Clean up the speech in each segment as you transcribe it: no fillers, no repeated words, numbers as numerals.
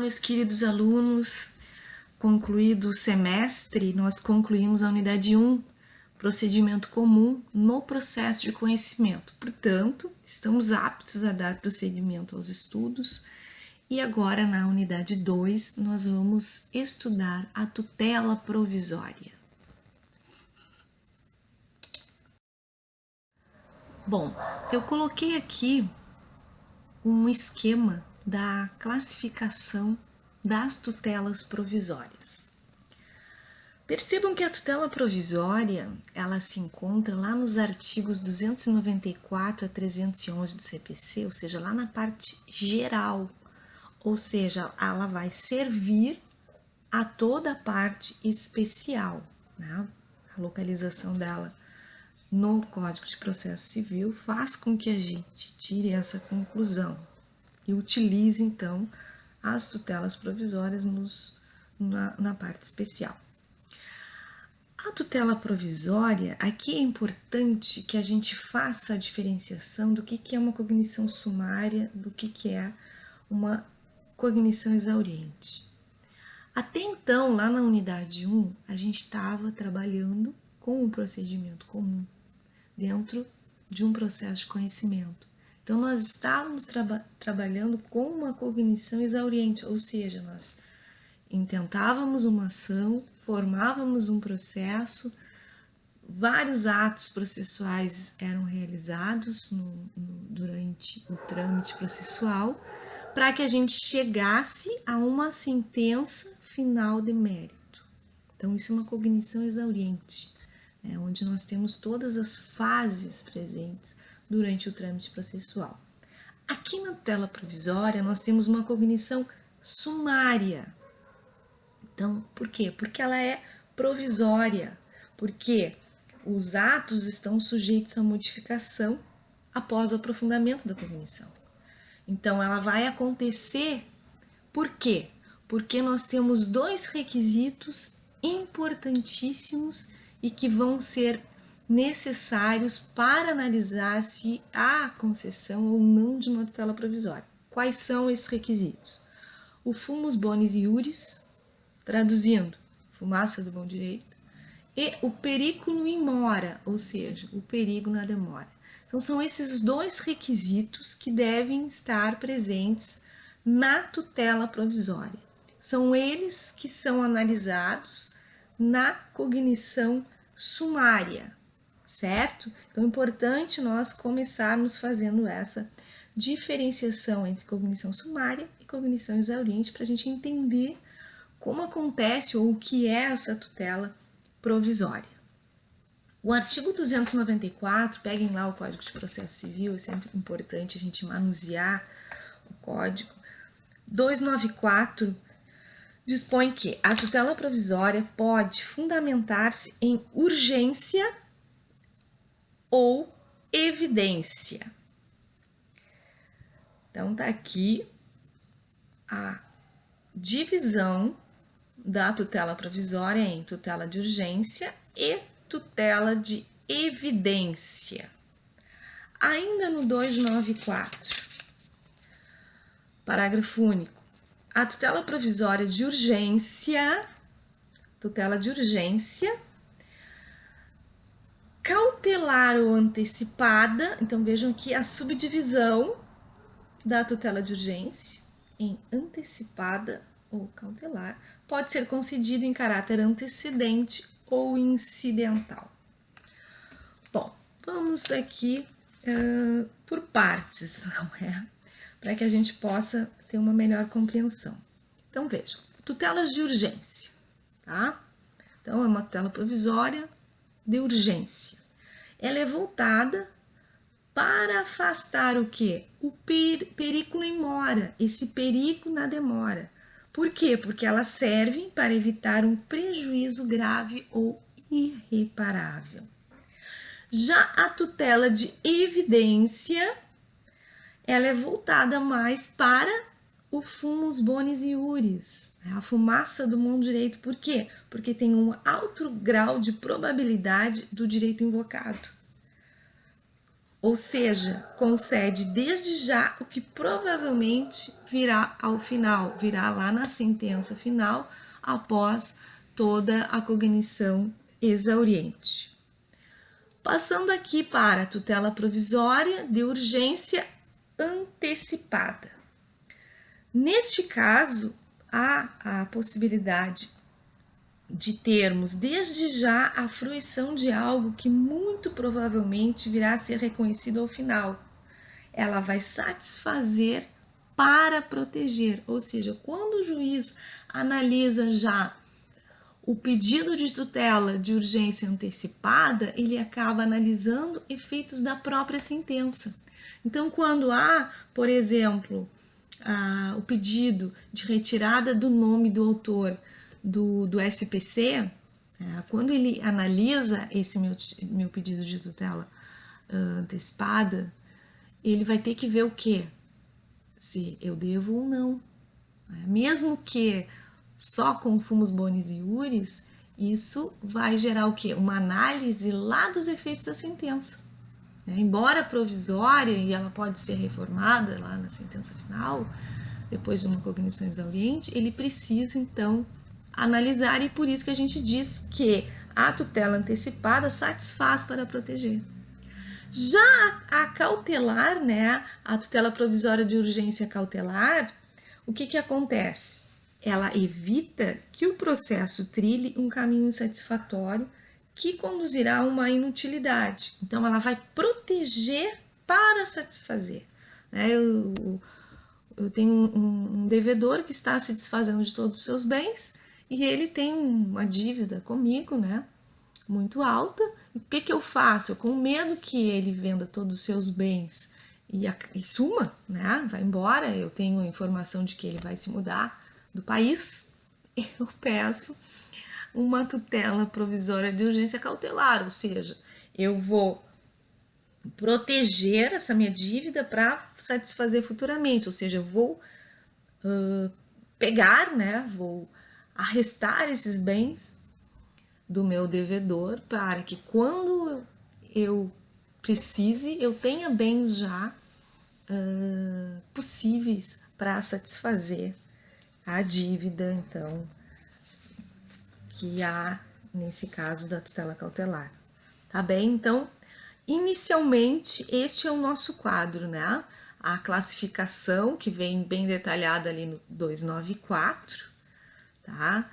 meus queridos alunos, concluído o semestre, nós concluímos a unidade 1, procedimento comum no processo de conhecimento. Portanto, estamos aptos a dar prosseguimento aos estudos e agora na unidade 2 nós vamos estudar a tutela provisória. Bom, eu coloquei aqui um esquema da classificação das tutelas provisórias. Percebam que a tutela provisória, ela se encontra lá nos artigos 294 a 311 do CPC, ou seja, lá na parte geral, ou seja, ela vai servir a toda a parte especial, né? A localização dela no Código de Processo Civil faz com que a gente tire essa conclusão e utilize, então, as tutelas provisórias na parte especial. A tutela provisória, aqui é importante que a gente faça a diferenciação do que é uma cognição sumária, do que é uma cognição exauriente. Até então, lá na unidade 1, a gente estava trabalhando com um procedimento comum, dentro de um processo de conhecimento. Então, nós estávamos trabalhando com uma cognição exauriente, ou seja, nós intentávamos uma ação, formávamos um processo, vários atos processuais eram realizados durante o trâmite processual, para que a gente chegasse a uma sentença final de mérito. Então, isso é uma cognição exauriente, onde nós temos todas as fases presentes durante o trâmite processual. Aqui na tutela provisória, nós temos uma cognição sumária. Então, por quê? Porque ela é provisória, porque os atos estão sujeitos à modificação após o aprofundamento da cognição. Então, ela vai acontecer, por quê? Porque nós temos dois requisitos importantíssimos e que vão ser necessários para analisar se há concessão ou não de uma tutela provisória. Quais são esses requisitos? O fumus bonis iuris, traduzindo, fumaça do bom direito, e o periculo in mora, ou seja, o perigo na demora. Então, são esses os dois requisitos que devem estar presentes na tutela provisória. São eles que são analisados na cognição sumária, certo? Então, é importante nós começarmos fazendo essa diferenciação entre cognição sumária e cognição exauriente para a gente entender como acontece ou o que é essa tutela provisória. O artigo 294, peguem lá o Código de Processo Civil, é sempre importante a gente manusear o código. 294 dispõe que a tutela provisória pode fundamentar-se em urgência ou evidência. Então, tá aqui a divisão da tutela provisória em tutela de urgência e tutela de evidência. Ainda no 294, parágrafo único, a tutela provisória de urgência, cautelar ou antecipada, então vejam aqui a subdivisão da tutela de urgência em antecipada ou cautelar, pode ser concedido em caráter antecedente ou incidental. Bom, vamos aqui por partes, não é? Para que a gente possa ter uma melhor compreensão. Então, vejam, tutelas de urgência, tá? Então, é uma tutela provisória de urgência. Ela é voltada para afastar o quê? O periculo in mora, esse perigo na demora. Por quê? Porque elas servem para evitar um prejuízo grave ou irreparável. Já a tutela de evidência, ela é voltada mais para o fumus bonis iuris, a fumaça do bom direito. Por quê? Porque tem um alto grau de probabilidade do direito invocado. ou seja, concede desde já o que provavelmente virá ao final, virá lá na sentença final, após toda a cognição exauriente. Passando aqui para a tutela provisória de urgência antecipada. Neste caso, há a possibilidade de termos desde já a fruição de algo que muito provavelmente virá a ser reconhecido ao final. Ela vai satisfazer para proteger, ou seja, quando o juiz analisa já o pedido de tutela de urgência antecipada, ele acaba analisando efeitos da própria sentença. Então, quando há, por exemplo, o pedido de retirada do nome do autor do SPC, quando ele analisa esse meu pedido de tutela antecipada, ele vai ter que ver o quê? Se eu devo ou não. Mesmo que só com fumus bonis e iuris, isso vai gerar o quê? Uma análise lá dos efeitos da sentença. Embora provisória, e ela pode ser reformada lá na sentença final, depois de uma cognição exauriente, ele precisa, então, analisar, e por isso que a gente diz que a tutela antecipada satisfaz para proteger. Já a cautelar, a tutela provisória de urgência cautelar, o que acontece? Ela evita que o processo trilhe um caminho insatisfatório que conduzirá a uma inutilidade. Então, ela vai proteger para satisfazer. Eu tenho um devedor que está se desfazendo de todos os seus bens e ele tem uma dívida comigo, muito alta. E o que eu faço? Com medo que ele venda todos os seus bens e suma, vai embora, eu tenho a informação de que ele vai se mudar do país, eu peço uma tutela provisória de urgência cautelar, ou seja, eu vou proteger essa minha dívida para satisfazer futuramente, ou seja, eu vou pegar, vou arrestar esses bens do meu devedor para que quando eu precise, eu tenha bens já possíveis para satisfazer a dívida, então, que há nesse caso da tutela cautelar. Tá bem? Então, inicialmente, este é o nosso quadro, A classificação, que vem bem detalhada ali no 294, tá?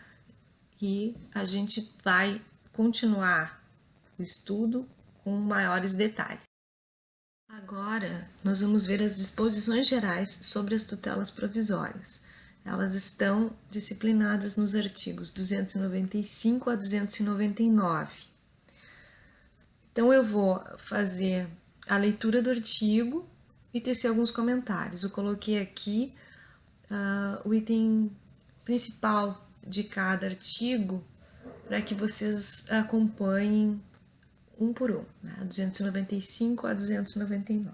E a gente vai continuar o estudo com maiores detalhes. Agora, nós vamos ver as disposições gerais sobre as tutelas provisórias. Elas estão disciplinadas nos artigos 295 a 299. Então, eu vou fazer a leitura do artigo e tecer alguns comentários. Eu coloquei aqui o item principal de cada artigo para que vocês acompanhem um por um, 295 a 299.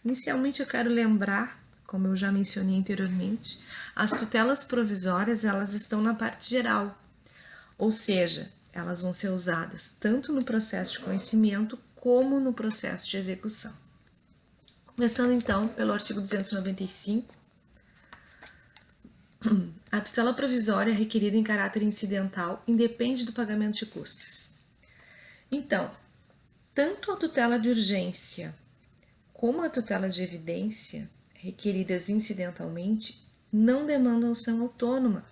Inicialmente, eu quero lembrar, como eu já mencionei anteriormente, as tutelas provisórias, elas estão na parte geral, ou seja, elas vão ser usadas tanto no processo de conhecimento como no processo de execução. Começando então pelo artigo 295, a tutela provisória requerida em caráter incidental independe do pagamento de custas. Então, tanto a tutela de urgência como a tutela de evidência, requeridas incidentalmente, não demandam ação autônoma.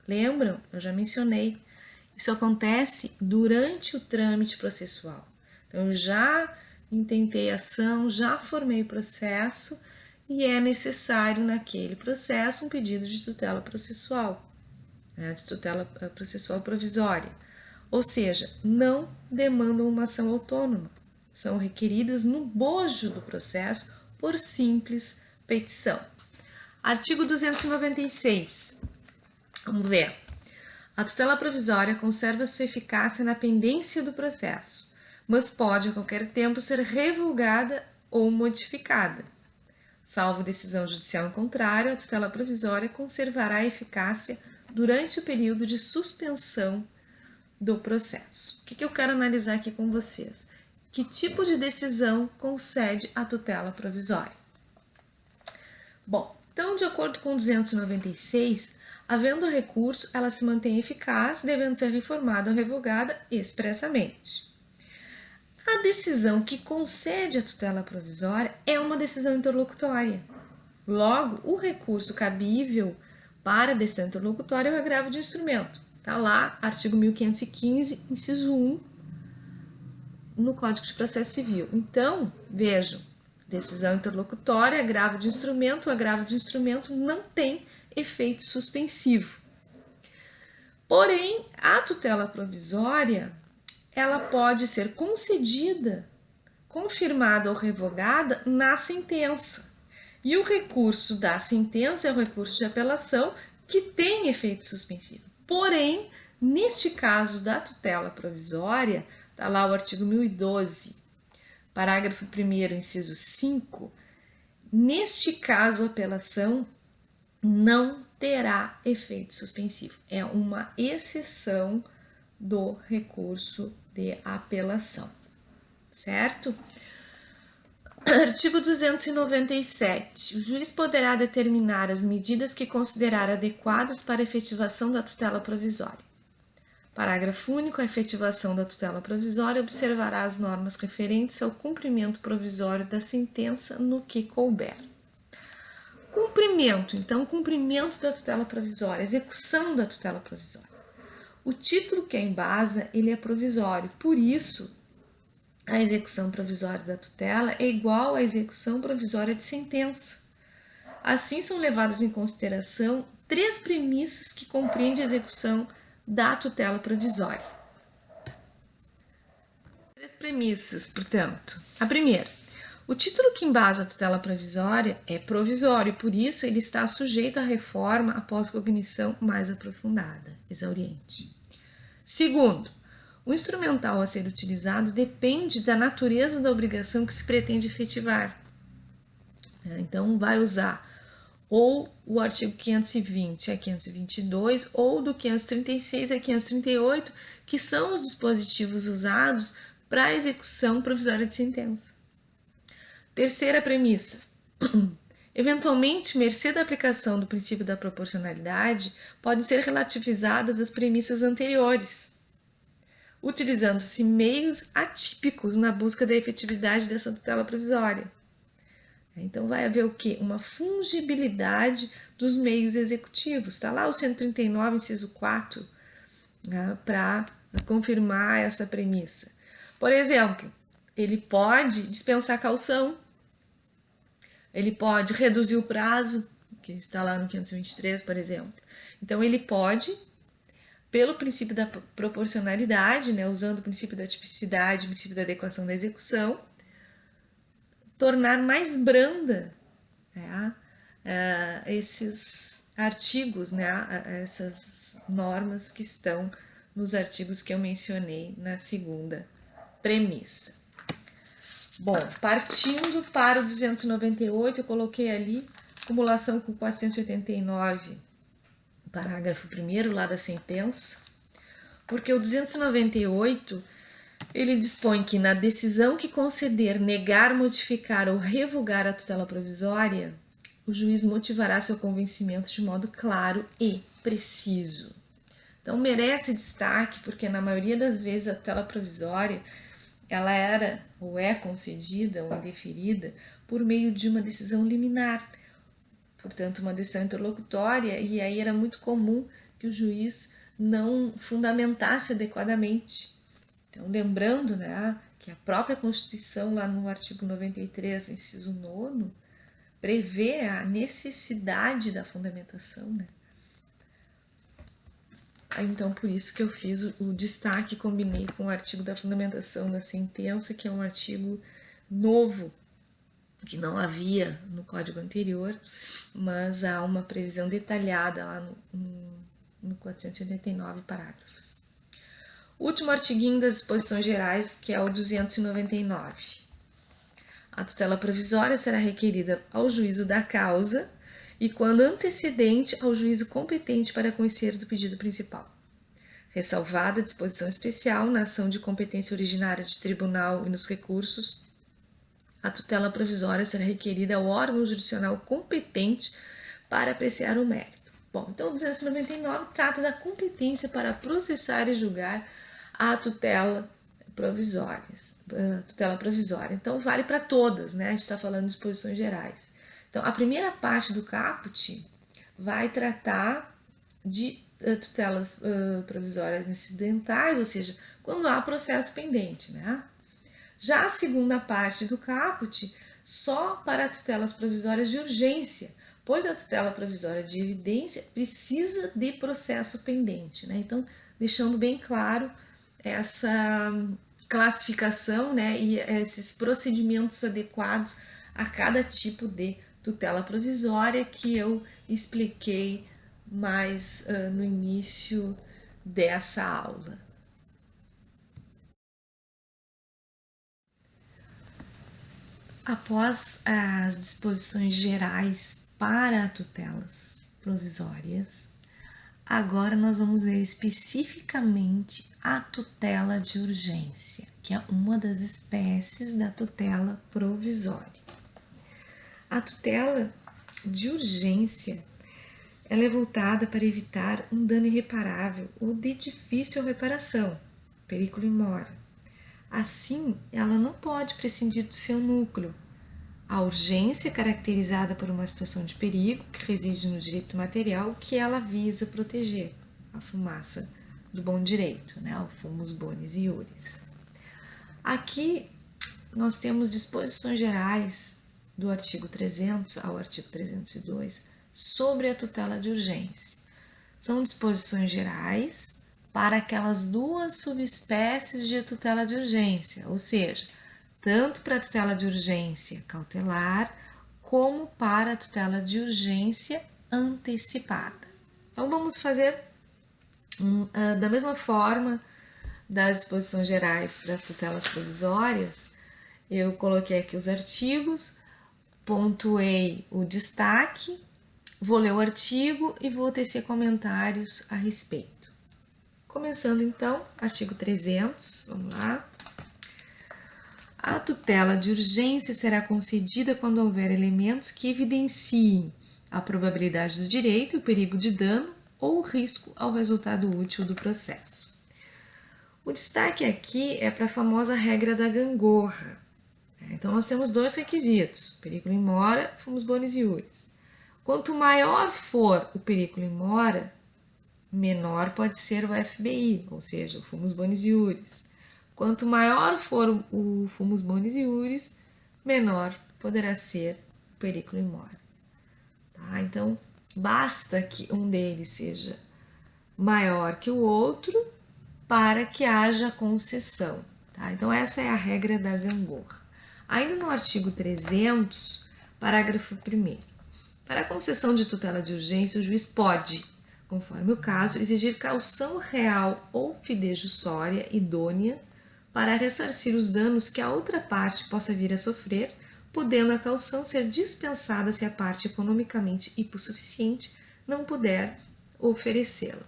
Lembram? Eu já mencionei. Isso acontece durante o trâmite processual. Então, eu já intentei a ação, já formei o processo e é necessário naquele processo um pedido de tutela processual, de tutela processual provisória. Ou seja, não demandam uma ação autônoma, são requeridas no bojo do processo por simples petição. Artigo 296. Vamos ver. A tutela provisória conserva sua eficácia na pendência do processo, mas pode a qualquer tempo ser revogada ou modificada. Salvo decisão judicial em contrário, a tutela provisória conservará a eficácia durante o período de suspensão do processo. O que eu quero analisar aqui com vocês? Que tipo de decisão concede a tutela provisória? Bom, então, de acordo com 296, havendo recurso, ela se mantém eficaz, devendo ser reformada ou revogada expressamente. A decisão que concede a tutela provisória é uma decisão interlocutória. Logo, o recurso cabível para a decisão interlocutória é o agravo de instrumento. Está lá, artigo 1515, inciso 1, no Código de Processo Civil. Então, vejam, decisão interlocutória, agravo de instrumento, o agravo de instrumento não tem efeito suspensivo. Porém, a tutela provisória, ela pode ser concedida, confirmada ou revogada na sentença. E o recurso da sentença é o recurso de apelação que tem efeito suspensivo. Porém, neste caso da tutela provisória, está lá o artigo 1012, parágrafo 1º, inciso 5, neste caso a apelação não terá efeito suspensivo. É uma exceção do recurso de apelação, certo? Artigo 297. O juiz poderá determinar as medidas que considerar adequadas para a efetivação da tutela provisória. Parágrafo único. A efetivação da tutela provisória observará as normas referentes ao cumprimento provisório da sentença no que couber. Cumprimento, então, cumprimento da tutela provisória, execução da tutela provisória. O título que a embasa, ele é provisório, por isso, a execução provisória da tutela é igual à execução provisória de sentença. Assim, são levadas em consideração 3 premissas que compreendem a execução da tutela provisória. 3 premissas, portanto. A primeira, o título que embasa a tutela provisória é provisório, por isso ele está sujeito à reforma após cognição mais aprofundada, exauriente. Segundo, o instrumental a ser utilizado depende da natureza da obrigação que se pretende efetivar. Então, vai usar ou o artigo 520 a 522, ou do 536 a 538, que são os dispositivos usados para a execução provisória de sentença. Terceira premissa. Eventualmente, mercê da aplicação do princípio da proporcionalidade, podem ser relativizadas as premissas anteriores, utilizando-se meios atípicos na busca da efetividade dessa tutela provisória. Então, vai haver o quê? Uma fungibilidade dos meios executivos. Está lá o 139, inciso 4, né, para confirmar essa premissa. Por exemplo, ele pode dispensar caução, ele pode reduzir o prazo, que está lá no 523, por exemplo. Então, ele pode, pelo princípio da proporcionalidade, né, usando o princípio da tipicidade, o princípio da adequação da execução, tornar mais branda, né, esses artigos, né, essas normas que estão nos artigos que eu mencionei na segunda premissa. Bom, partindo para o 298, eu coloquei ali acumulação com 489, parágrafo 1º, lá da sentença, porque o 298, ele dispõe que na decisão que conceder, negar, modificar ou revogar a tutela provisória, o juiz motivará seu convencimento de modo claro e preciso. Então, merece destaque, porque na maioria das vezes a tutela provisória, ela era ou é concedida ou indeferida por meio de uma decisão liminar, portanto, uma decisão interlocutória, e aí era muito comum que o juiz não fundamentasse adequadamente. Então, lembrando, né, que a própria Constituição, lá no artigo 93, inciso 9, prevê a necessidade da fundamentação, né? Então, por isso que eu fiz o destaque, combinei com o artigo da fundamentação da sentença, que é um artigo novo, que não havia no código anterior, mas há uma previsão detalhada lá no 489 parágrafos. Último artiguinho das disposições gerais, que é o 299. A tutela provisória será requerida ao juízo da causa e, quando antecedente, ao juízo competente para conhecer do pedido principal. Ressalvada a disposição especial na ação de competência originária de tribunal e nos recursos, a tutela provisória será requerida ao órgão jurisdicional competente para apreciar o mérito. Bom, então o 299 trata da competência para processar e julgar a tutela provisória. Então vale para todas, né? A gente está falando de disposições gerais. Então a primeira parte do caput vai tratar de tutelas provisórias incidentais, ou seja, quando há processo pendente, né? Já a segunda parte do caput, só para tutelas provisórias de urgência, pois a tutela provisória de evidência precisa de processo pendente, né? Então, deixando bem claro essa classificação, né, e esses procedimentos adequados a cada tipo de tutela provisória que eu expliquei mais no início dessa aula. Após as disposições gerais para tutelas provisórias, agora nós vamos ver especificamente a tutela de urgência, que é uma das espécies da tutela provisória. A tutela de urgência ela é voltada para evitar um dano irreparável ou de difícil reparação, periculum in mora. Assim, ela não pode prescindir do seu núcleo. A urgência é caracterizada por uma situação de perigo que reside no direito material que ela visa proteger, a fumaça do bom direito, né? O fumus bonis iuris. Aqui nós temos disposições gerais do artigo 300 ao artigo 302 sobre a tutela de urgência. São disposições gerais para aquelas duas subespécies de tutela de urgência, ou seja, tanto para a tutela de urgência cautelar, como para a tutela de urgência antecipada. Então, vamos fazer da mesma forma das disposições gerais para as tutelas provisórias. Eu coloquei aqui os artigos, pontuei o destaque, vou ler o artigo e vou tecer comentários a respeito. Começando então, artigo 300, vamos lá. A tutela de urgência será concedida quando houver elementos que evidenciem a probabilidade do direito, o perigo de dano ou o risco ao resultado útil do processo. O destaque aqui é para a famosa regra da gangorra. Então, nós temos dois requisitos, periculum in mora, fumus bonis iuris. Quanto maior for o periculum in mora, menor pode ser o FBI, ou seja, o fumus bonis iuris. Quanto maior for o fumus bonis iuris, menor poderá ser o periculum in mora. Tá? Então, basta que um deles seja maior que o outro para que haja concessão. Tá? Então, essa é a regra da gangorra. Ainda no artigo 300, parágrafo 1º. Para a concessão de tutela de urgência, o juiz pode, conforme o caso, exigir caução real ou fidejussória idônea para ressarcir os danos que a outra parte possa vir a sofrer, podendo a caução ser dispensada se a parte economicamente hipossuficiente não puder oferecê-la.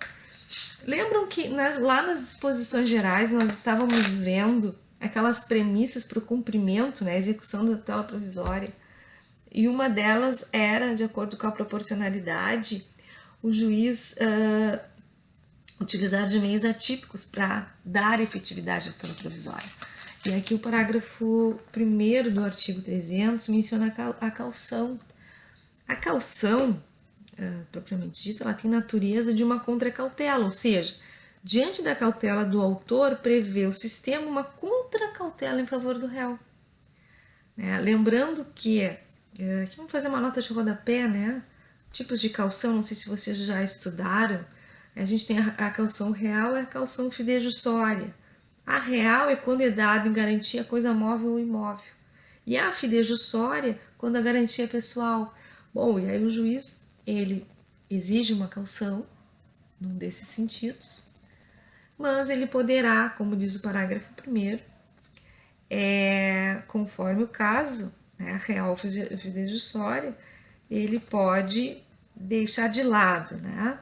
Lembram que lá nas disposições gerais nós estávamos vendo aquelas premissas para o cumprimento, né, a execução da tutela provisória, e uma delas era, de acordo com a proporcionalidade, o juiz utilizar de meios atípicos para dar efetividade à tutela provisória. E aqui o parágrafo 1º do artigo 300 menciona a caução. A caução, propriamente dita, ela tem natureza de uma contracautela, ou seja, diante da cautela do autor, prevê o sistema uma contracautela em favor do réu. Lembrando que, aqui vamos fazer uma nota de rodapé, né? Tipos de caução, não sei se vocês já estudaram. A gente tem a caução real e a caução fidejussória. A real é quando é dado em garantia coisa móvel ou imóvel. E a fidejussória, quando a garantia é pessoal. Bom, e aí o juiz, ele exige uma caução, num desses sentidos, mas ele poderá, como diz o parágrafo 1º, conforme o caso, né, a real fidejussória, ele pode deixar de lado, né,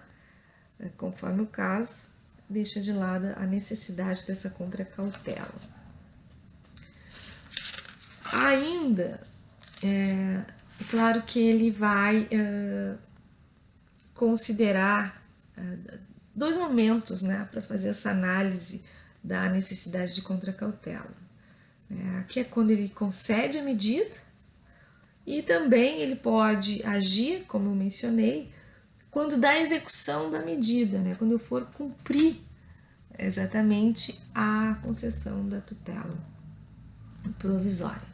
conforme o caso, deixa de lado a necessidade dessa contracautela. Ainda, claro que ele vai considerar dois momentos, né, para fazer essa análise da necessidade de contracautela. Aqui é quando ele concede a medida e também ele pode agir, como eu mencionei, quando dá a execução da medida, né, quando eu for cumprir exatamente a concessão da tutela provisória.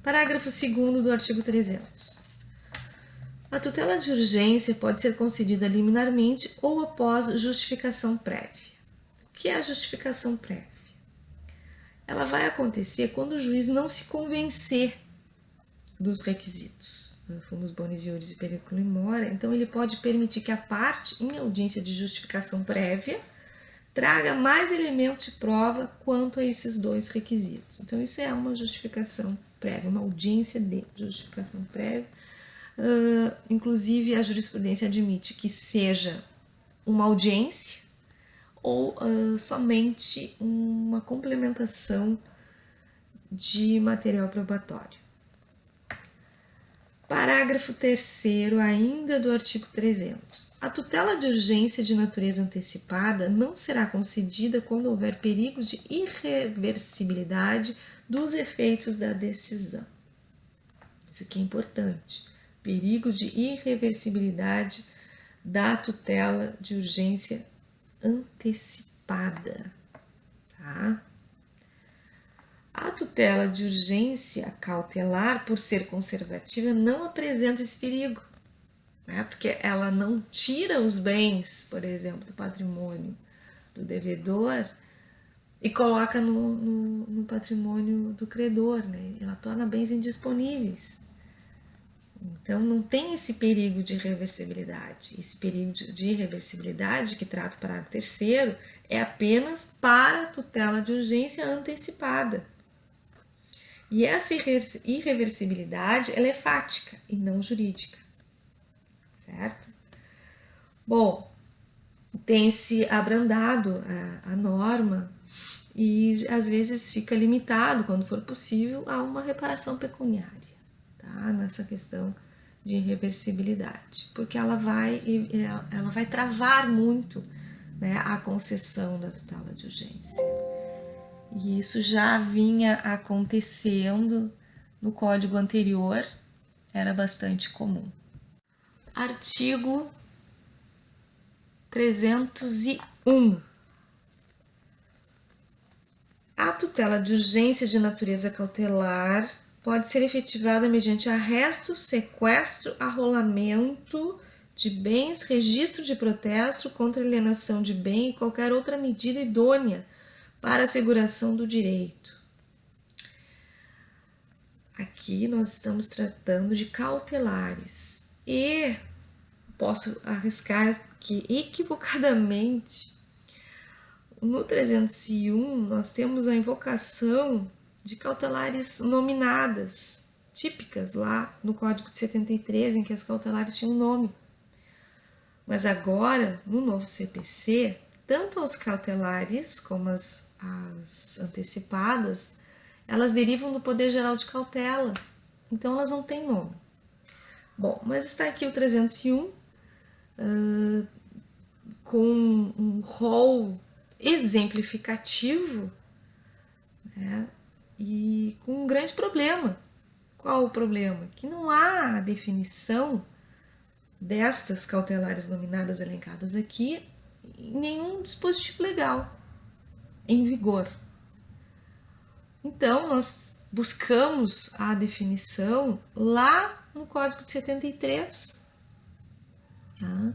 Parágrafo 2º do artigo 300. A tutela de urgência pode ser concedida liminarmente ou após justificação prévia. O que é a justificação prévia? Ela vai acontecer quando o juiz não se convencer dos requisitos. Fumus bonis iuris e periculum in mora. Então, ele pode permitir que a parte, em audiência de justificação prévia, traga mais elementos de prova quanto a esses dois requisitos. Então, isso é uma justificação prévia, uma audiência de justificação prévia. Inclusive, a jurisprudência admite que seja uma audiência ou somente uma complementação de material probatório. Parágrafo 3º, ainda do artigo 300. A tutela de urgência de natureza antecipada não será concedida quando houver perigo de irreversibilidade dos efeitos da decisão. Isso aqui é importante. Perigo de irreversibilidade da tutela de urgência antecipada. Tá? A tutela de urgência cautelar, por ser conservativa, não apresenta esse perigo, né? Porque ela não tira os bens, por exemplo, do patrimônio do devedor e coloca no patrimônio do credor, né? Ela torna bens indisponíveis. Então, não tem esse perigo de irreversibilidade. Esse perigo de irreversibilidade que trata o parágrafo 3º é apenas para a tutela de urgência antecipada. E essa irreversibilidade, ela é fática e não jurídica, certo? Bom, tem-se abrandado a norma e às vezes fica limitado, quando for possível, a uma reparação pecuniária, tá? Nessa questão de irreversibilidade, porque ela vai travar muito, né, a concessão da tutela de urgência. E isso já vinha acontecendo no código anterior, era bastante comum. Artigo 301. A tutela de urgência de natureza cautelar pode ser efetivada mediante arresto, sequestro, arrolamento de bens, registro de protesto contra alienação de bem e qualquer outra medida idônea para a asseguração do direito. Aqui nós estamos tratando de cautelares e posso arriscar que equivocadamente no 301 nós temos a invocação de cautelares nominadas, típicas lá no Código de 73, em que as cautelares tinham nome. Mas agora, no novo CPC, tanto os cautelares como as antecipadas, elas derivam do Poder Geral de Cautela, então elas não têm nome. Bom, mas está aqui o 301, com um rol exemplificativo, né, e com um grande problema. Qual o problema? Que não há definição destas cautelares nominadas elencadas aqui em nenhum dispositivo legal em vigor. Então, nós buscamos a definição lá no Código de 73. Tá?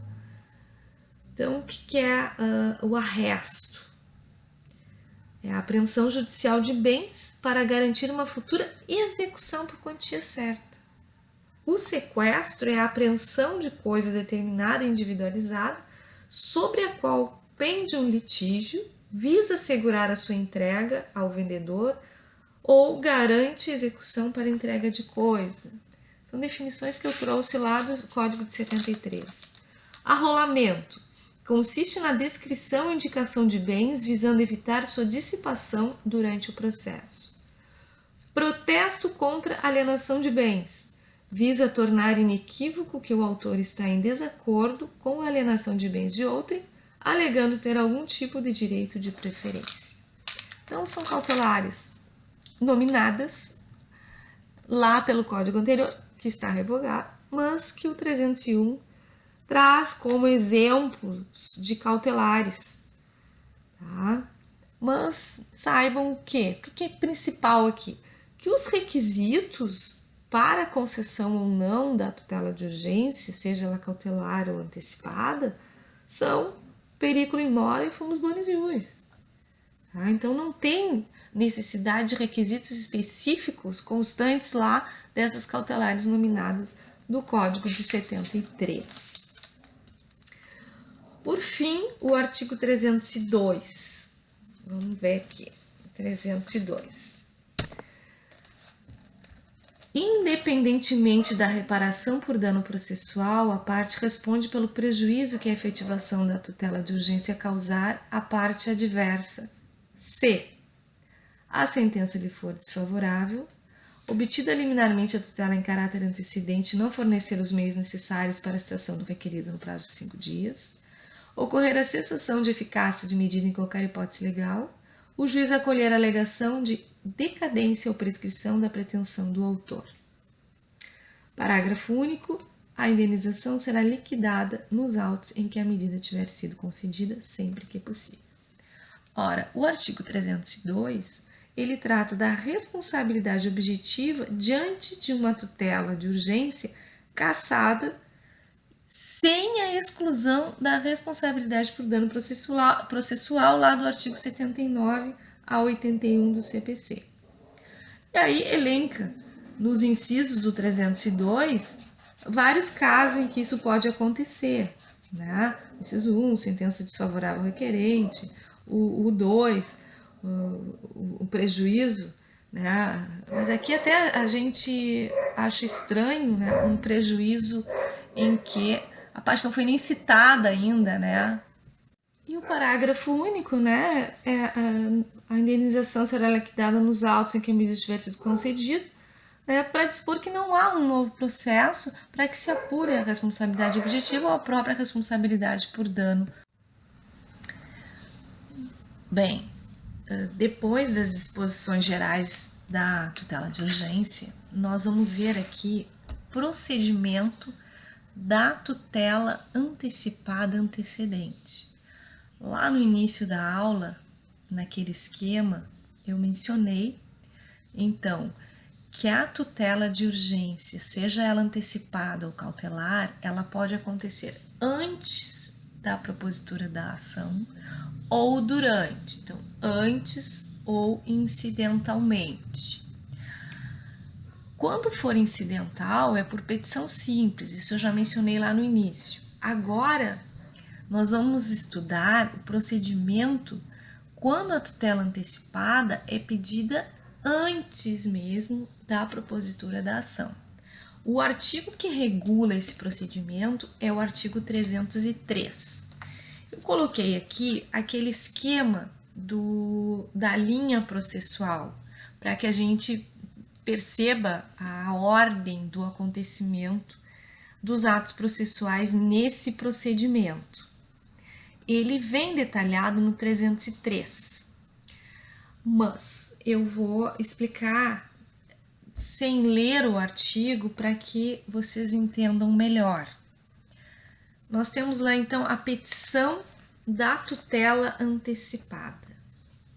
Então, o que é o arresto? É a apreensão judicial de bens para garantir uma futura execução por quantia certa. O sequestro é a apreensão de coisa determinada e individualizada sobre a qual pende um litígio, visa assegurar a sua entrega ao vendedor ou garante execução para entrega de coisa. São definições que eu trouxe lá do Código de 73. Arrolamento consiste na descrição e indicação de bens visando evitar sua dissipação durante o processo. Protesto contra alienação de bens visa tornar inequívoco que o autor está em desacordo com a alienação de bens de outrem, alegando ter algum tipo de direito de preferência. Então, são cautelares nominadas lá pelo código anterior, que está revogado, mas que o 301 traz como exemplos de cautelares. Tá? Mas saibam o que é principal aqui? Que os requisitos para a concessão ou não da tutela de urgência, seja ela cautelar ou antecipada, são periculum in mora e fumus bonis iuris. Tá? Então não tem necessidade de requisitos específicos constantes lá dessas cautelares nominadas do Código de 73. Por fim, o artigo 302. Vamos ver aqui. 302. Independentemente da reparação por dano processual, a parte responde pelo prejuízo que a efetivação da tutela de urgência causar à parte adversa, se a sentença lhe for desfavorável, obtida liminarmente a tutela em caráter antecedente não fornecer os meios necessários para a cessação do requerido no prazo de 5 dias, ocorrer a cessação de eficácia de medida em qualquer hipótese legal, o juiz acolher a alegação de decadência ou prescrição da pretensão do autor. Parágrafo único. A indenização será liquidada nos autos em que a medida tiver sido concedida, sempre que possível. Ora, o artigo 302, ele trata da responsabilidade objetiva diante de uma tutela de urgência cassada sem a exclusão da responsabilidade por dano processual lá do artigo 79 a 81 do CPC. E aí elenca nos incisos do 302 vários casos em que isso pode acontecer, né? Inciso 1, sentença desfavorável ao requerente, o 2, o prejuízo, né? Mas aqui até a gente acha estranho, né? Um prejuízo em que a parte não foi nem citada ainda, né? E o parágrafo único, né? A indenização será liquidada nos autos em que a medida tiver sido concedida, né, para dispor que não há um novo processo para que se apure a responsabilidade objetiva ou a própria responsabilidade por dano. Bem, depois das disposições gerais da tutela de urgência, nós vamos ver aqui procedimento da tutela antecipada antecedente. Lá no início da aula, naquele esquema, eu mencionei, então, que a tutela de urgência, seja ela antecipada ou cautelar, ela pode acontecer antes da propositura da ação ou durante, então, antes ou incidentalmente. Quando for incidental, é por petição simples, isso eu já mencionei lá no início. Agora, nós vamos estudar o procedimento quando a tutela antecipada é pedida antes mesmo da propositura da ação. O artigo que regula esse procedimento é o artigo 303. Eu coloquei aqui aquele esquema da linha processual, para que a gente perceba a ordem do acontecimento dos atos processuais nesse procedimento. Ele vem detalhado no 303, mas eu vou explicar sem ler o artigo para que vocês entendam melhor. Nós temos lá então a petição da tutela antecipada.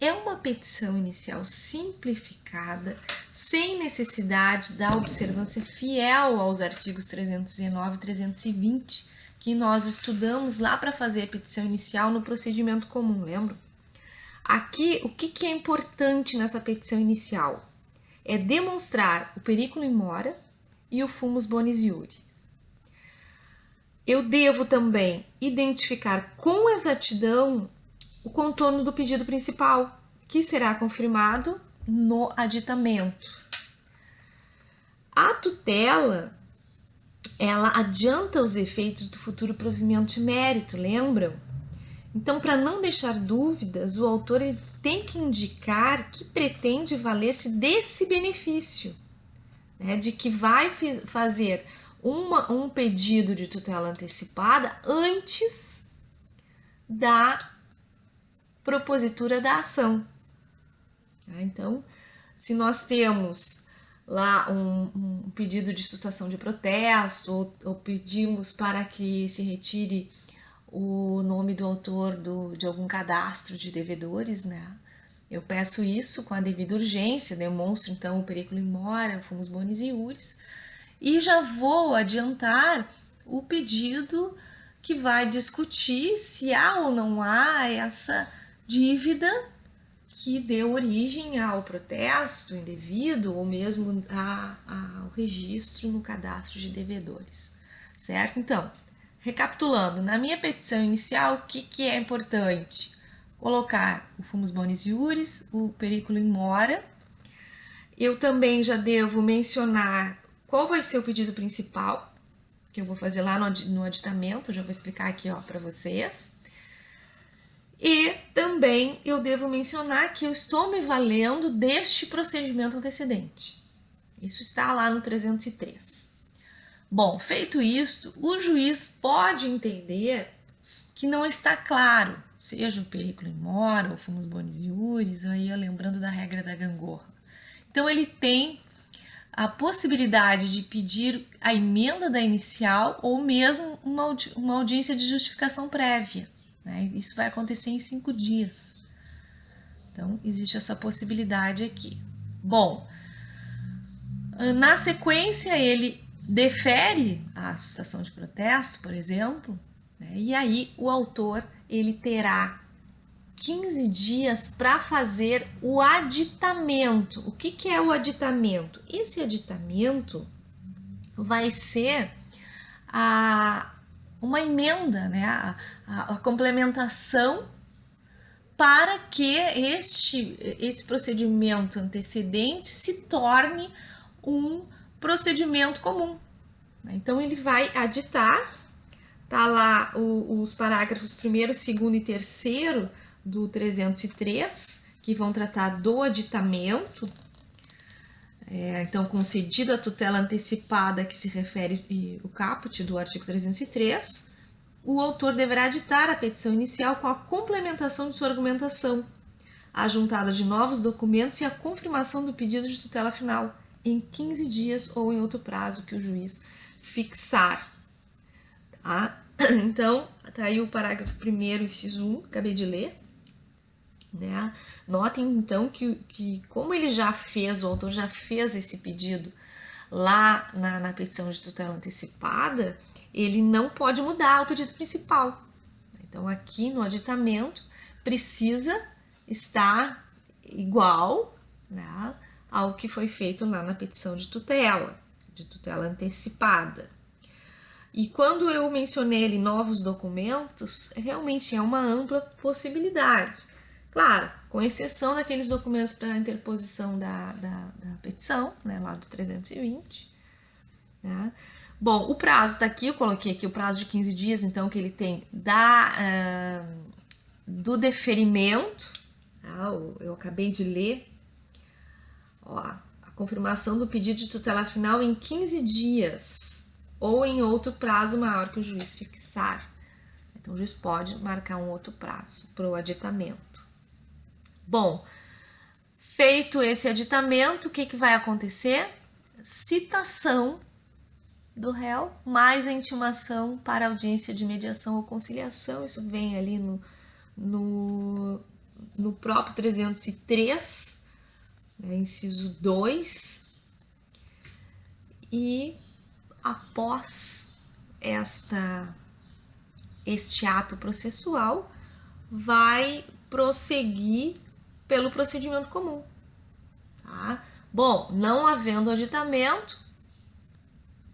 É uma petição inicial simplificada, sem necessidade da observância fiel aos artigos 319 e 320, que nós estudamos lá para fazer a petição inicial no procedimento comum, lembram? Aqui, o que é importante nessa petição inicial? É demonstrar o periculum in mora e o fumus bonis iuris. Eu devo também identificar com exatidão o contorno do pedido principal, que será confirmado no aditamento. A tutela, ela adianta os efeitos do futuro provimento de mérito, lembram? Então, para não deixar dúvidas, o autor ele tem que indicar que pretende valer-se desse benefício, né, de que vai fazer um pedido de tutela antecipada antes da propositura da ação. Então, se nós temos lá um pedido de sustação de protesto ou pedimos para que se retire o nome do autor de algum cadastro de devedores, né? Eu peço isso com a devida urgência, demonstro então o periculum in mora, o fumus bonis iuris, e já vou adiantar o pedido que vai discutir se há ou não há essa dívida que deu origem ao protesto indevido ou mesmo ao registro no cadastro de devedores, certo? Então, recapitulando, na minha petição inicial, o que é importante? Colocar o fumus bonis iuris, o periculum in mora. Eu também já devo mencionar qual vai ser o pedido principal, que eu vou fazer lá no aditamento, já vou explicar aqui para vocês. E também eu devo mencionar que eu estou me valendo deste procedimento antecedente. Isso está lá no 303. Bom, feito isto, o juiz pode entender que não está claro, seja o periculum in mora ou fumus bonis iuris, aí lembrando da regra da gangorra. Então ele tem a possibilidade de pedir a emenda da inicial ou mesmo uma audiência de justificação prévia. Né? Isso vai acontecer em 5 dias. Então, existe essa possibilidade aqui. Bom, na sequência, ele defere a sustação de protesto, por exemplo, né? E aí o autor ele terá 15 dias para fazer o aditamento. O que é o aditamento? Esse aditamento vai ser uma emenda, né? A complementação para que esse procedimento antecedente se torne um procedimento comum. Então, ele vai aditar, tá lá os parágrafos 1º, 2º e 3º do 303, que vão tratar do aditamento. Então, concedida a tutela antecipada que se refere o caput do artigo 303, o autor deverá aditar a petição inicial com a complementação de sua argumentação, a juntada de novos documentos e a confirmação do pedido de tutela final em 15 dias ou em outro prazo que o juiz fixar. Tá? Então, tá aí o parágrafo 1º, inciso 1, acabei de ler. Né? Notem, então, que como ele já fez, o autor já fez esse pedido lá na petição de tutela antecipada, ele não pode mudar o pedido principal. Então, aqui no aditamento, precisa estar igual, né, ao que foi feito lá na petição de tutela antecipada. E quando eu mencionei ali novos documentos, realmente é uma ampla possibilidade. Claro, com exceção daqueles documentos para interposição da petição, né, lá do 320. Né? Bom, o prazo está aqui, eu coloquei aqui o prazo de 15 dias, então, que ele tem do deferimento. Tá? Eu acabei de ler. Ó, a confirmação do pedido de tutela final em 15 dias ou em outro prazo maior que o juiz fixar. Então, o juiz pode marcar um outro prazo para o aditamento. Bom, feito esse aditamento, o que vai acontecer? Citação do réu, mais a intimação para audiência de mediação ou conciliação. Isso vem ali no próprio 303, né, inciso 2. E após este ato processual, vai prosseguir pelo procedimento comum. Tá? Bom, não havendo aditamento,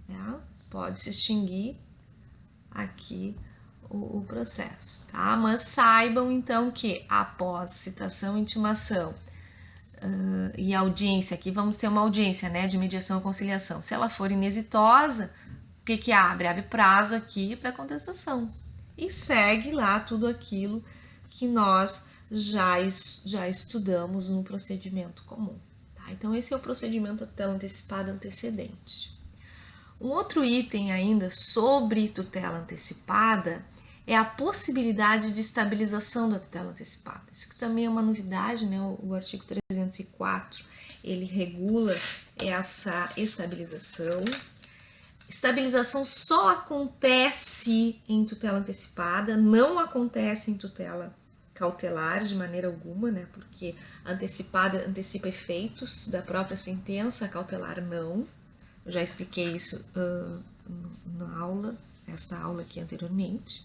né, pode se extinguir aqui o processo. Tá? Mas saibam, então, que após citação e intimação e audiência, aqui vamos ter uma audiência, né, de mediação ou conciliação. Se ela for inexitosa, o que abre? Abre prazo aqui para contestação. e segue lá tudo aquilo que nós já estudamos no procedimento comum. Tá? Então, esse é o procedimento da tutela antecipada antecedente. Um outro item ainda sobre tutela antecipada é a possibilidade de estabilização da tutela antecipada. Isso também é uma novidade, né? O artigo 304, ele regula essa estabilização. Estabilização só acontece em tutela antecipada, não acontece em tutela cautelar de maneira alguma, né? Porque a antecipada antecipa efeitos da própria sentença, a cautelar não. Eu já expliquei isso na aula, esta aula aqui anteriormente.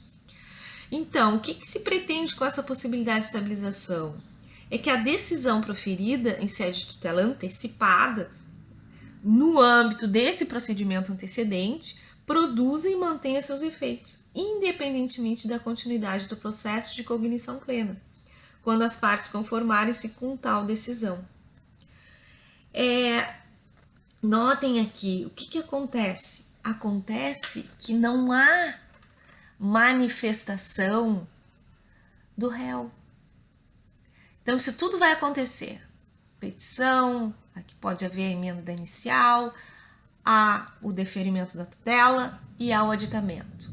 Então, o que se pretende com essa possibilidade de estabilização? É que a decisão proferida em sede de tutela antecipada, no âmbito desse procedimento antecedente, produza e mantenha seus efeitos, independentemente da continuidade do processo de cognição plena, quando as partes conformarem-se com tal decisão. Notem aqui, o que acontece? Acontece que não há manifestação do réu. Então, isso tudo vai acontecer. Petição, aqui pode haver a emenda inicial, há o deferimento da tutela e há o aditamento.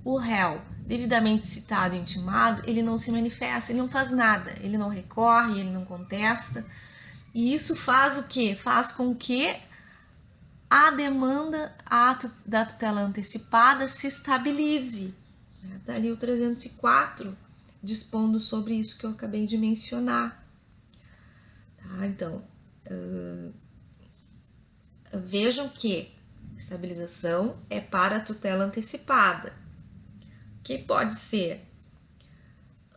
O réu, devidamente citado e intimado, ele não se manifesta, ele não faz nada, ele não recorre, ele não contesta. E isso faz o quê? Faz com que a demanda da tutela antecipada se estabilize. Está ali o 304 dispondo sobre isso que eu acabei de mencionar. Tá? Então, vejam que estabilização é para a tutela antecipada, que pode ser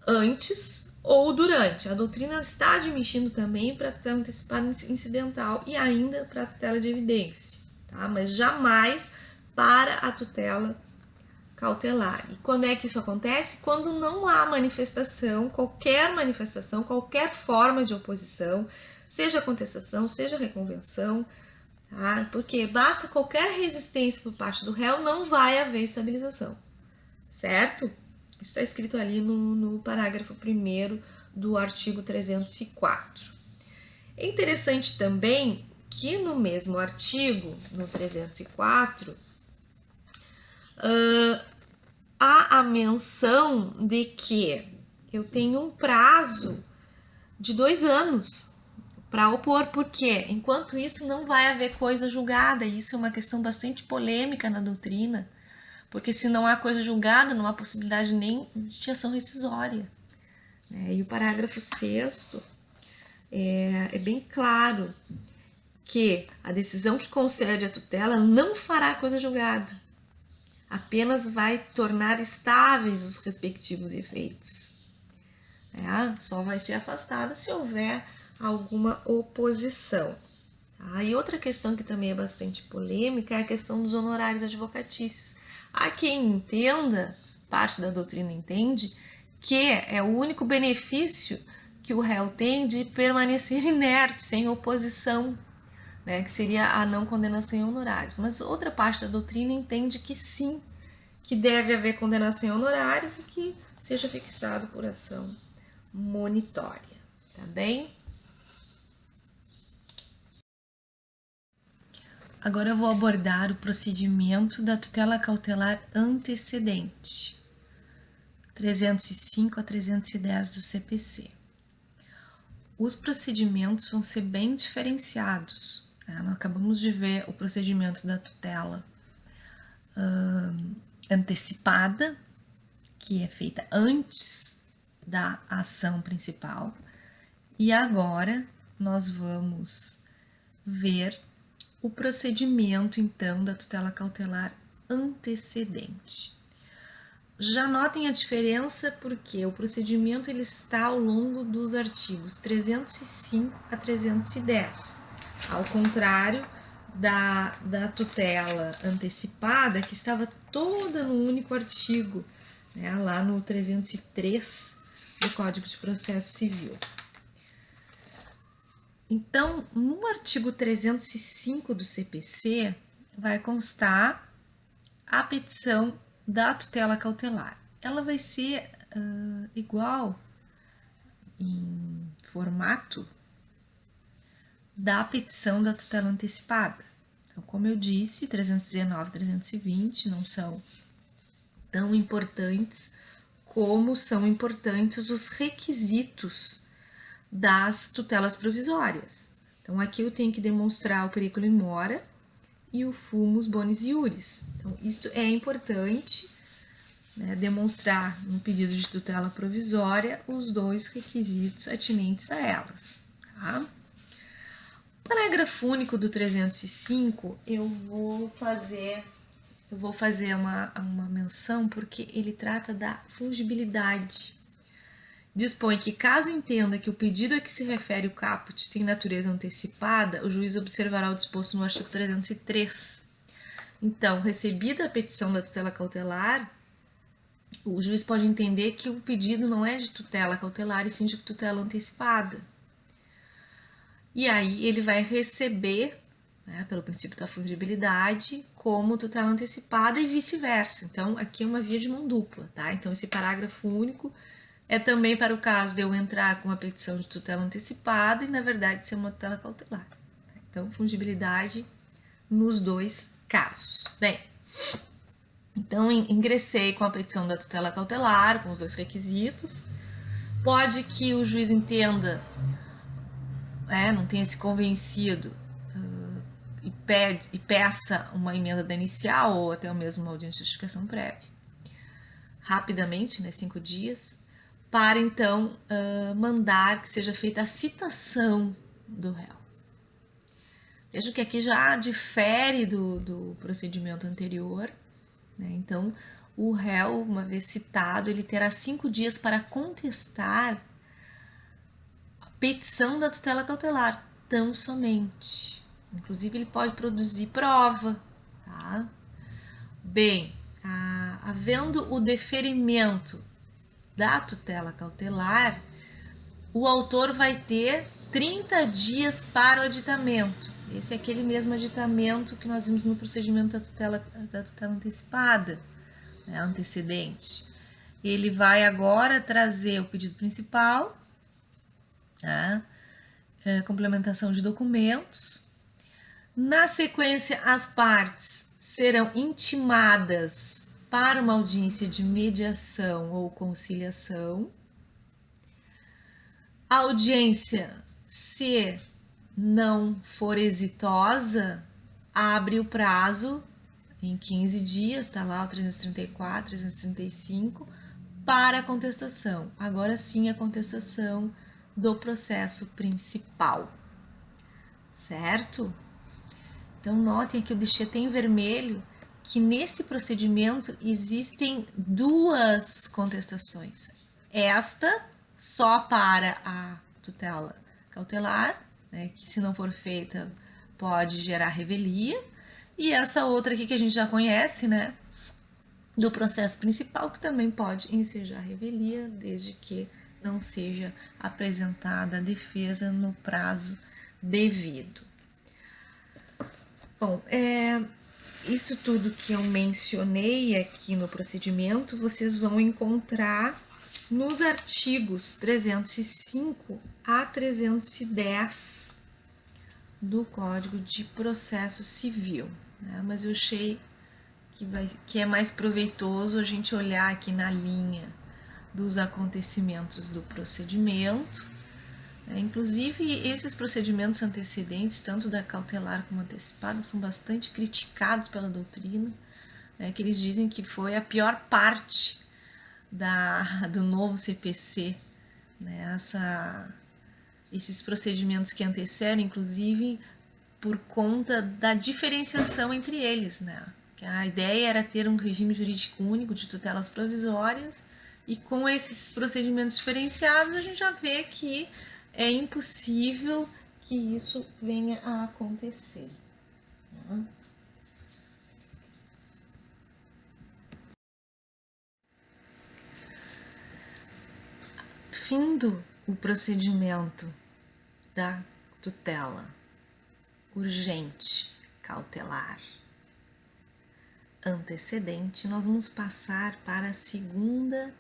antes ou durante. A doutrina está admitindo também para a tutela antecipada incidental e ainda para a tutela de evidência, tá? Mas jamais para a tutela cautelar. E quando é que isso acontece? Quando não há manifestação, qualquer forma de oposição, seja contestação, seja reconvenção, tá? Porque basta qualquer resistência por parte do réu, não vai haver estabilização, certo? Isso está escrito ali no parágrafo 1º do artigo 304. É interessante também que no mesmo artigo, no 304, há a menção de que eu tenho um prazo de 2 anos para opor, porque enquanto isso não vai haver coisa julgada, e isso é uma questão bastante polêmica na doutrina, porque se não há coisa julgada, não há possibilidade nem de ação rescisória. E o parágrafo 6º é bem claro que a decisão que concede a tutela não fará coisa julgada, apenas vai tornar estáveis os respectivos efeitos. Só vai ser afastada se houver alguma oposição. E outra questão que também é bastante polêmica é a questão dos honorários advocatícios. Há quem entenda, parte da doutrina entende, que é o único benefício que o réu tem de permanecer inerte, sem oposição, né, que seria a não condenação em honorários. Mas outra parte da doutrina entende que sim, que deve haver condenação em honorários e que seja fixado por ação monitória, tá bem? Agora eu vou abordar o procedimento da tutela cautelar antecedente, 305 a 310 do CPC. Os procedimentos vão ser bem diferenciados. Nós acabamos de ver o procedimento da tutela antecipada, que é feita antes da ação principal, e agora nós vamos ver o procedimento, então, da tutela cautelar antecedente. Já notem a diferença porque o procedimento ele está ao longo dos artigos 305 a 310, ao contrário da tutela antecipada, que estava toda no único artigo, né, lá no 303 do Código de Processo Civil. Então, no artigo 305 do CPC, vai constar a petição da tutela cautelar. ela vai ser igual em formato da petição da tutela antecipada. Então, como eu disse, 319 e 320 não são tão importantes como são importantes os requisitos das tutelas provisórias. Então, aqui eu tenho que demonstrar o periculum in mora e o fumus bonis iuris. Então, isso é importante, né, demonstrar no pedido de tutela provisória os dois requisitos atinentes a elas. Tá? Parágrafo único do 305, eu vou fazer uma menção porque ele trata da fungibilidade. Dispõe que, caso entenda que o pedido a que se refere o caput tem natureza antecipada, o juiz observará o disposto no artigo 303. Então, recebida a petição da tutela cautelar, o juiz pode entender que o pedido não é de tutela cautelar e sim de tutela antecipada. E aí ele vai receber, né, pelo princípio da fungibilidade, como tutela antecipada e vice-versa. Então, aqui é uma via de mão dupla, tá? Então, esse parágrafo único é também para o caso de eu entrar com uma petição de tutela antecipada e, na verdade, ser uma tutela cautelar. Então, fungibilidade nos dois casos. Bem, então, ingressei com a petição da tutela cautelar, com os dois requisitos. Pode que o juiz entenda, não tenha se convencido e peça uma emenda da inicial ou até mesmo uma audiência de justificação prévia, rapidamente, 5 dias, para então mandar que seja feita a citação do réu. Vejo que aqui já difere do procedimento anterior, né? Então, o réu, uma vez citado, ele terá 5 dias para contestar a petição da tutela cautelar, tão somente. Inclusive, ele pode produzir prova, tá? Bem, havendo o deferimento da tutela cautelar, o autor vai ter 30 dias para o aditamento. Esse é aquele mesmo aditamento que nós vimos no procedimento da tutela antecipada, né, antecedente. Ele vai agora trazer o pedido principal, tá? Complementação de documentos. Na sequência, as partes serão intimadas para uma audiência de mediação ou conciliação. A audiência, se não for exitosa, abre o prazo em 15 dias, tá lá o 334, 335, para a contestação. Agora sim, a contestação do processo principal, certo? Então, notem que eu deixei até em vermelho que nesse procedimento existem 2 contestações. Esta só para a tutela cautelar, né, que se não for feita pode gerar revelia, e essa outra aqui que a gente já conhece, né, do processo principal, que também pode ensejar revelia, desde que não seja apresentada a defesa no prazo devido. Bom, isso tudo que eu mencionei aqui no procedimento, vocês vão encontrar nos artigos 305 a 310 do Código de Processo Civil, né? Mas eu achei que é mais proveitoso a gente olhar aqui na linha dos acontecimentos do procedimento. Inclusive, esses procedimentos antecedentes, tanto da cautelar como antecipada, são bastante criticados pela doutrina, né, que eles dizem que foi a pior parte do novo CPC, né, esses procedimentos que antecedem, inclusive, por conta da diferenciação entre eles, né, que a ideia era ter um regime jurídico único de tutelas provisórias, e com esses procedimentos diferenciados a gente já vê que é impossível que isso venha a acontecer. Findo o procedimento da tutela urgente cautelar, antecedente, nós vamos passar para a segunda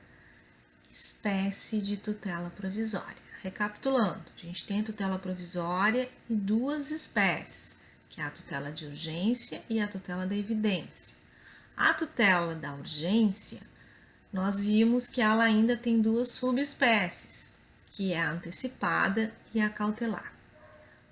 espécie de tutela provisória. Recapitulando, a gente tem a tutela provisória e duas espécies, que é a tutela de urgência e a tutela da evidência. A tutela da urgência, nós vimos que ela ainda tem duas subespécies, que é a antecipada e a cautelar.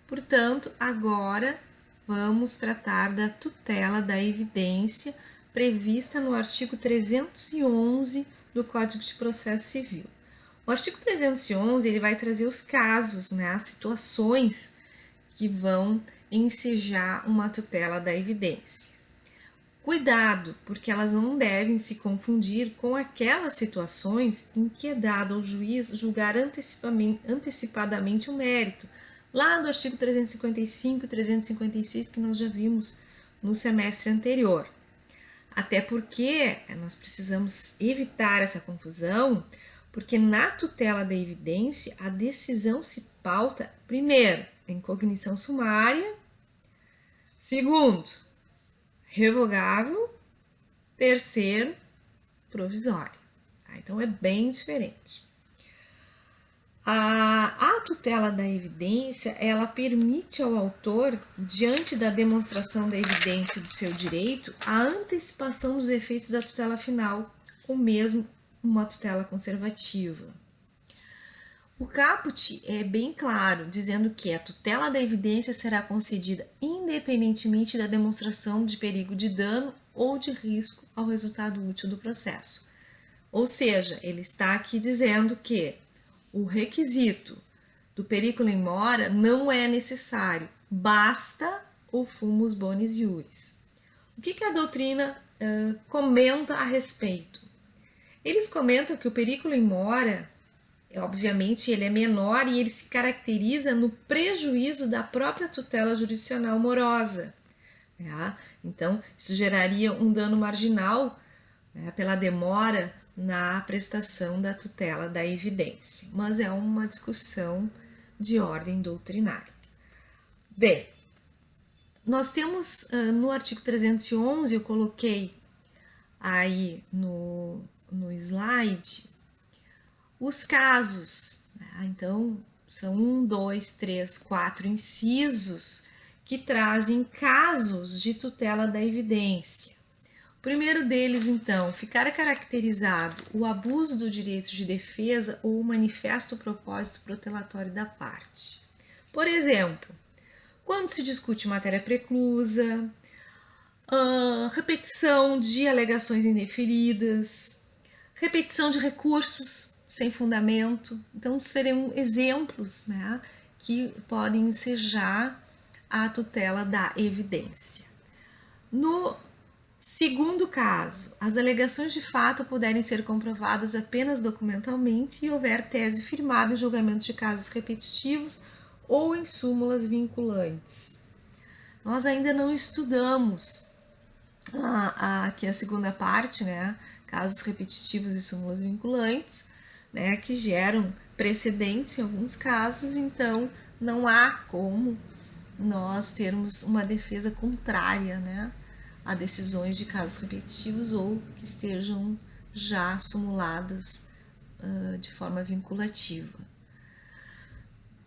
Portanto, agora vamos tratar da tutela da evidência prevista no artigo 311 do Código de Processo Civil. O artigo 311 ele vai trazer os casos, né, as situações que vão ensejar uma tutela da evidência. Cuidado, porque elas não devem se confundir com aquelas situações em que é dado ao juiz julgar antecipadamente o mérito, lá do artigo 355 e 356 que nós já vimos no semestre anterior. Até porque nós precisamos evitar essa confusão, porque na tutela da evidência a decisão se pauta, primeiro, em cognição sumária, segundo, revogável, terceiro, provisório. Então é bem diferente. A tutela da evidência, ela permite ao autor, diante da demonstração da evidência do seu direito, a antecipação dos efeitos da tutela final, ou mesmo uma tutela conservativa. O caput é bem claro, dizendo que a tutela da evidência será concedida independentemente da demonstração de perigo de dano ou de risco ao resultado útil do processo. Ou seja, ele está aqui dizendo que o requisito do periculum in mora não é necessário, basta o fumus bonis iuris. O que a doutrina comenta a respeito? Eles comentam que o periculum in mora, obviamente, ele é menor e ele se caracteriza no prejuízo da própria tutela jurisdicional morosa. Né? Então, isso geraria um dano marginal, né, pela demora na prestação da tutela da evidência, mas é uma discussão de ordem doutrinária. Bem, nós temos no artigo 311, eu coloquei aí no slide, os casos, né? Então, são 1, 2, 3, 4 incisos que trazem casos de tutela da evidência. O primeiro deles, então, ficar caracterizado o abuso do direito de defesa ou o manifesto propósito protelatório da parte. Por exemplo, quando se discute matéria preclusa, repetição de alegações indeferidas, repetição de recursos sem fundamento. Então, seriam exemplos, né, que podem ensejar a tutela da evidência. No segundo caso, as alegações de fato puderem ser comprovadas apenas documentalmente e houver tese firmada em julgamentos de casos repetitivos ou em súmulas vinculantes. Nós ainda não estudamos aqui a segunda parte, né, casos repetitivos e súmulas vinculantes, né, que geram precedentes em alguns casos, então não há como nós termos uma defesa contrária, né, a decisões de casos repetitivos ou que estejam já sumuladas de forma vinculativa.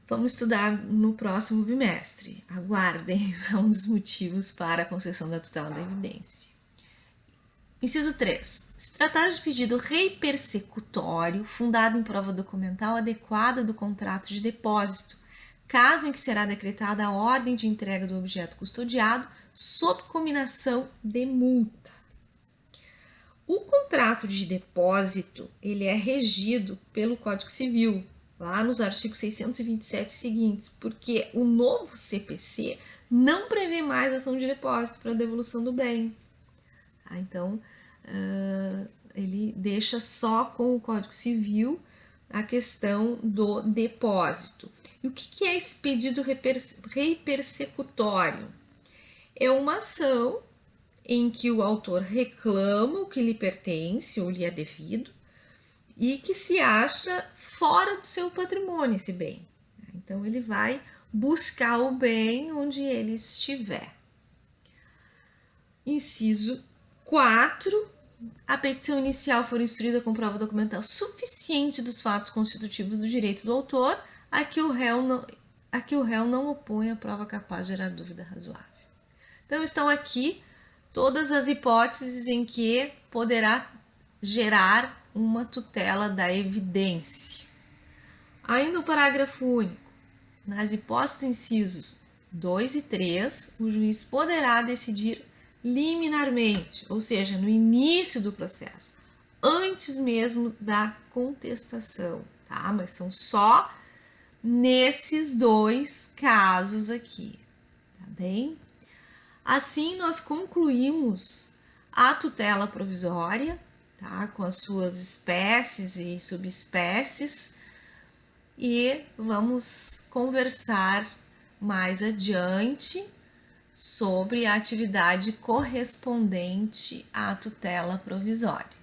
Vamos estudar no próximo bimestre. Aguardem, é um dos motivos para a concessão da tutela da evidência. Inciso 3. Se tratar de pedido reipersecutório fundado em prova documental adequada do contrato de depósito, caso em que será decretada a ordem de entrega do objeto custodiado sob cominação de multa. O contrato de depósito, ele é regido pelo Código Civil, lá nos artigos 627 seguintes, porque o novo CPC não prevê mais ação de depósito para devolução do bem. Então, ele deixa só com o Código Civil a questão do depósito. E o que é esse pedido reipersecutório? É uma ação em que o autor reclama o que lhe pertence ou lhe é devido e que se acha fora do seu patrimônio esse bem. Então, ele vai buscar o bem onde ele estiver. Inciso 4. A petição inicial for instruída com prova documental suficiente dos fatos constitutivos do direito do autor a que o réu não opõe a prova capaz de gerar dúvida razoável. Então, estão aqui todas as hipóteses em que poderá gerar uma tutela da evidência. Ainda o parágrafo único. Nas hipóteses dos incisos 2 e 3, o juiz poderá decidir liminarmente, ou seja, no início do processo, antes mesmo da contestação, tá? Mas são só nesses 2 casos aqui, tá bem? Assim, nós concluímos a tutela provisória, tá? Com as suas espécies e subespécies, e vamos conversar mais adiante sobre a atividade correspondente à tutela provisória.